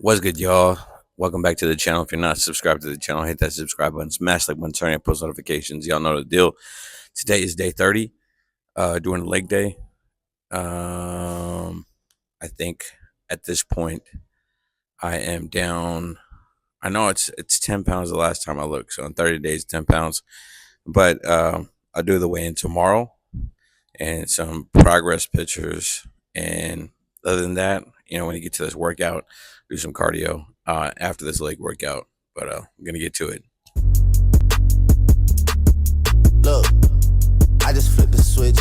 What's good, y'all? Welcome back to the channel. If you're not subscribed to the channel, hit that subscribe button, smash like button, turn on post notifications. Y'all know the deal. Today is day 30, doing leg day. I think at this point I am down. I know it's 10 pounds the last time I looked, so in 30 days, 10 pounds. But I'll do the weigh in tomorrow and some progress pictures. And other than that, when you get to this workout, do some cardio after this leg workout. But I'm gonna get to it. Look, I just flipped the switch.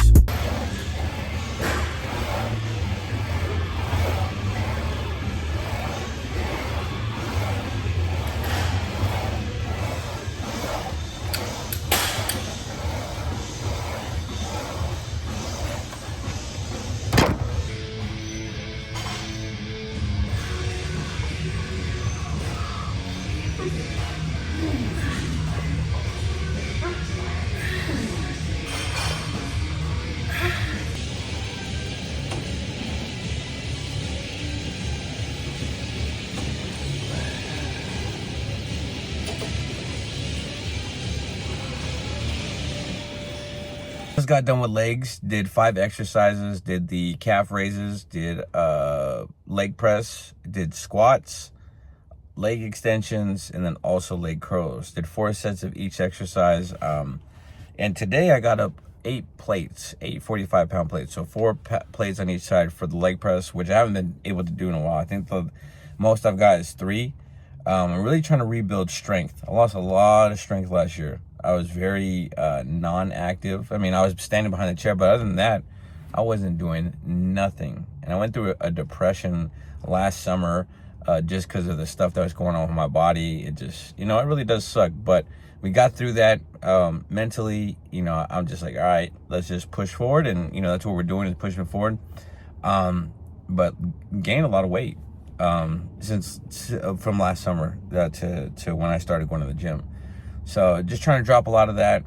Just got done with legs, did 5 exercises, did the calf raises, did leg press, did squats, leg extensions, and then also leg curls. Did 4 sets of each exercise. And today I got up 8 plates, 8 45-pound plates. So 4 plates on each side for the leg press, which I haven't been able to do in a while. I think the most I've got is 3. I'm really trying to rebuild strength. I lost a lot of strength last year. I was very non-active. I mean, I was standing behind the chair, but other than that, I wasn't doing nothing. And I went through a depression last summer just because of the stuff that was going on with my body. It just, it really does suck. But we got through that mentally. I'm just like, all right, let's just push forward. And, that's what we're doing, is pushing forward. But gained a lot of weight since from last summer to when I started going to the gym. So just trying to drop a lot of that.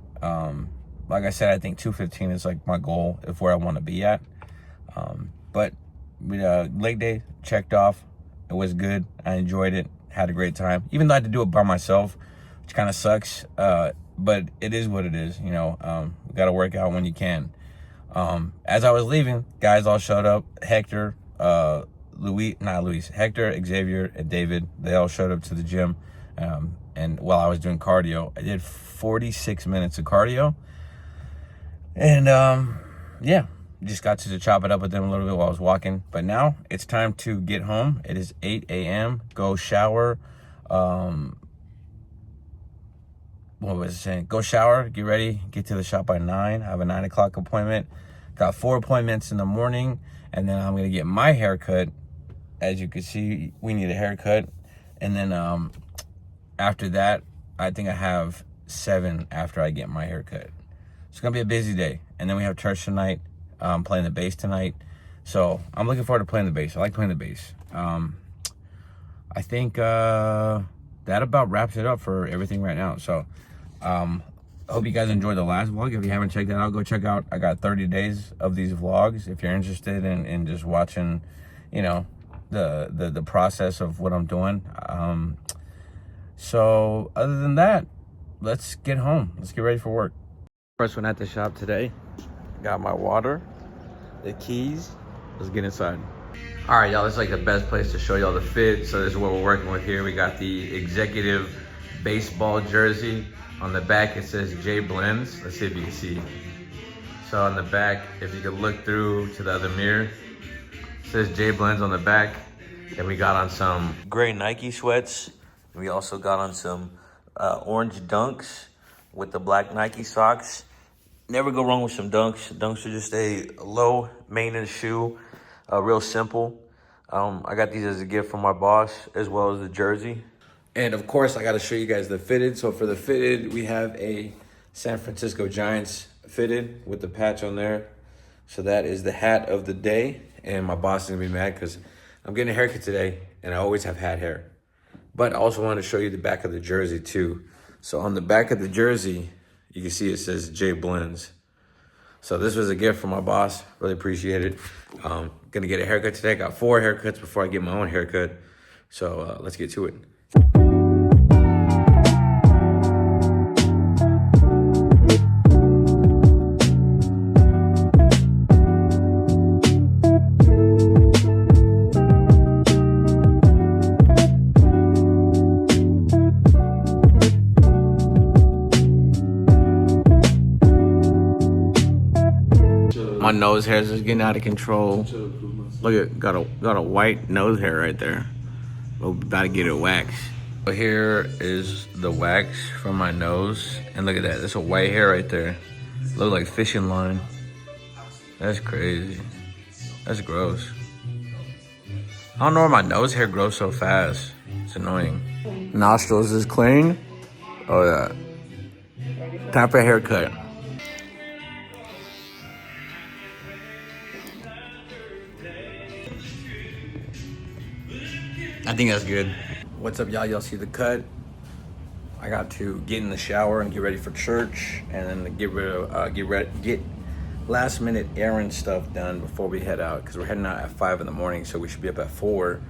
Like I said, I think 215 is like my goal of where I want to be at. But leg day checked off. It was good. I enjoyed it. Had a great time. Even though I had to do it by myself, which kind of sucks. But it is what it is. We got to work out when you can. As I was leaving, guys all showed up. Hector, Hector, Xavier, and David, they all showed up to the gym. And while I was doing cardio, I did 46 minutes of cardio. And yeah, just got to chop it up with them a little bit while I was walking. But now it's time to get home. It is 8 a.m. Go shower. What was I saying? Go shower, get ready, get to the shop by 9. I have a 9 o'clock appointment. Got 4 appointments in the morning. And then I'm going to get my haircut. As you can see, we need a haircut. And then after that, I think I have 7 after I get my haircut. It's going to be a busy day. And then we have church tonight. I'm playing the bass tonight. So I'm looking forward to playing the bass. I like playing the bass. I think that about wraps it up for everything right now. So I hope you guys enjoyed the last vlog. If you haven't checked that out, go check out. I got 30 days of these vlogs. If you're interested in just watching, the process of what I'm doing. So other than that, let's get home. Let's get ready for work. First one at the shop today. Got my water, the keys. Let's get inside. All right, y'all, this is like the best place to show y'all the fit. So this is what we're working with here. We got the executive baseball jersey. On the back, it says J Blends. Let's see if you can see. So on the back, if you could look through to the other mirror, it says J Blends on the back. Then we got on some gray Nike sweats. We also got on some orange Dunks with the black Nike socks. Never go wrong with some Dunks. Dunks are just a low maintenance shoe, real simple. I got these as a gift from my boss, as well as the jersey. And of course, I got to show you guys the fitted. So for the fitted, we have a San Francisco Giants fitted with the patch on there. So that is the hat of the day. And my boss is going to be mad because I'm getting a haircut today, and I always have hat hair. But I also wanted to show you the back of the jersey too. So on the back of the jersey, you can see it says J Blends. So this was a gift from my boss. Really appreciate it. Gonna get a haircut today. Got 4 haircuts before I get my own haircut. So let's get to it. My nose hairs is getting out of control. Look at got a white nose hair right there. We're about to get it waxed. So here is the wax from my nose, and look at that. That's a white hair right there. Look like fishing line. That's crazy. That's gross. I don't know why my nose hair grows so fast. It's annoying. Nostrils is clean. Oh yeah. Time for a haircut. I think that's good. What's up, y'all? Y'all see the cut? I got to get in the shower and get ready for church, and then get last minute errand stuff done before we head out, because we're heading out at 5 in the morning, so we should be up at 4.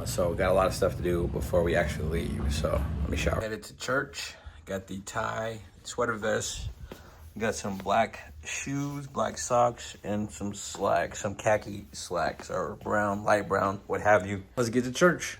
So got a lot of stuff to do before we actually leave. So let me shower. Headed to church. Got the tie, sweater vest. Got some black shoes, black socks, and some slacks, some khaki slacks, or brown, light brown, what have you. Let's get to church.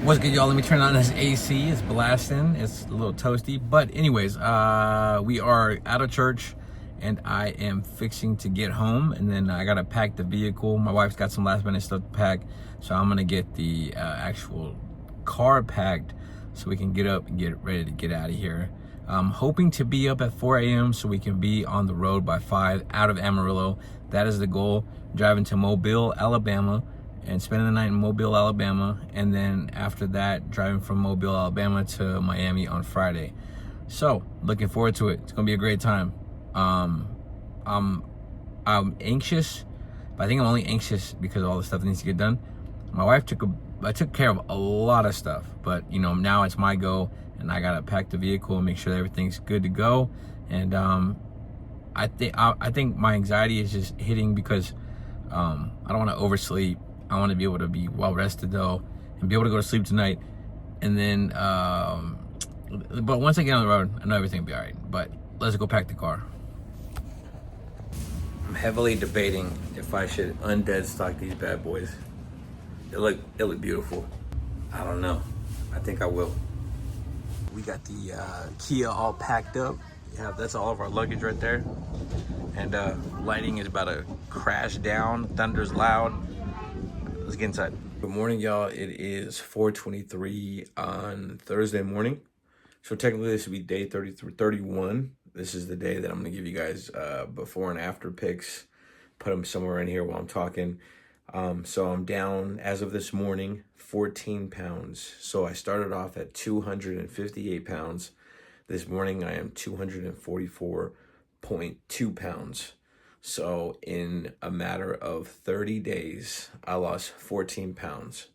What's good, y'all? Let me turn on this AC. It's blasting. It's a little toasty. But anyways, we are out of church, and I am fixing to get home. And then I got to pack the vehicle. My wife's got some last minute stuff to pack. So I'm going to get the actual car packed so we can get up and get ready to get out of here. I'm hoping to be up at 4 a.m. so we can be on the road by 5 out of Amarillo. That is the goal. Driving to Mobile, Alabama, and spending the night in Mobile, Alabama, and then after that, driving from Mobile, Alabama to Miami on Friday. So, looking forward to it. It's gonna be a great time. I'm anxious, but I think I'm only anxious because of all the stuff that needs to get done. My wife I took care of a lot of stuff, but you know, now it's my go, and I gotta pack the vehicle and make sure that everything's good to go. And I think my anxiety is just hitting because I don't want to oversleep. I want to be able to be well rested though, and be able to go to sleep tonight. And then, but once I get on the road, I know everything will be all right. But let's go pack the car. I'm heavily debating if I should undead stock these bad boys. They look beautiful. I don't know. I think I will. We got the Kia all packed up. Yeah, that's all of our luggage right there. And lighting is about to crash down. Thunder's loud. Let's get inside. Good morning, y'all. It is 4:23 on Thursday morning. So technically this would be day 31. This is the day that I'm gonna give you guys before and after pics. Put them somewhere in here while I'm talking. So I'm down, as of this morning, 14 pounds. So I started off at 258 pounds. This morning I am 244.2 pounds. So in a matter of 30 days, I lost 14 pounds.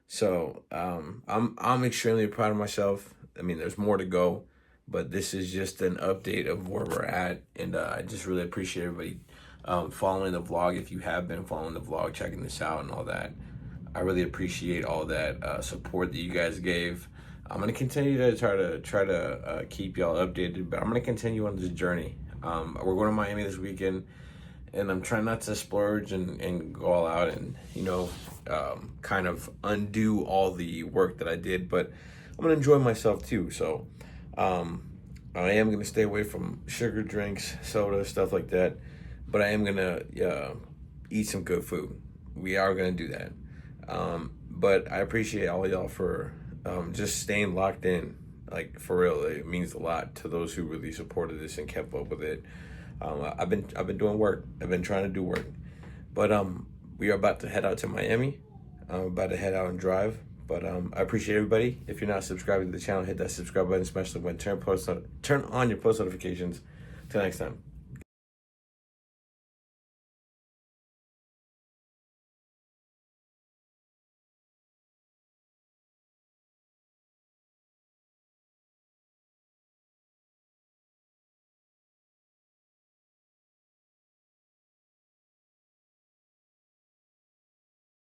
So I'm extremely proud of myself. I mean, there's more to go, but this is just an update of where we're at. And I just really appreciate everybody following the vlog. If you have been following the vlog, checking this out and all that, I really appreciate all that support that you guys gave. I'm gonna continue to try to keep y'all updated, but I'm gonna continue on this journey. We're going to Miami this weekend, and I'm trying not to splurge and go all out and, you know, kind of undo all the work that I did, but I'm gonna enjoy myself too. So I am gonna stay away from sugar drinks, soda, stuff like that, but I am gonna eat some good food. We are gonna do that. But I appreciate all of y'all for just staying locked in. Like, for real, it means a lot to those who really supported this and kept up with it. I've been doing work. I've been trying to do work, but we are about to head out to Miami. I'm about to head out and drive. But I appreciate everybody. If you're not subscribed to the channel, hit that subscribe button, smash the button, turn on your post notifications. Till next time.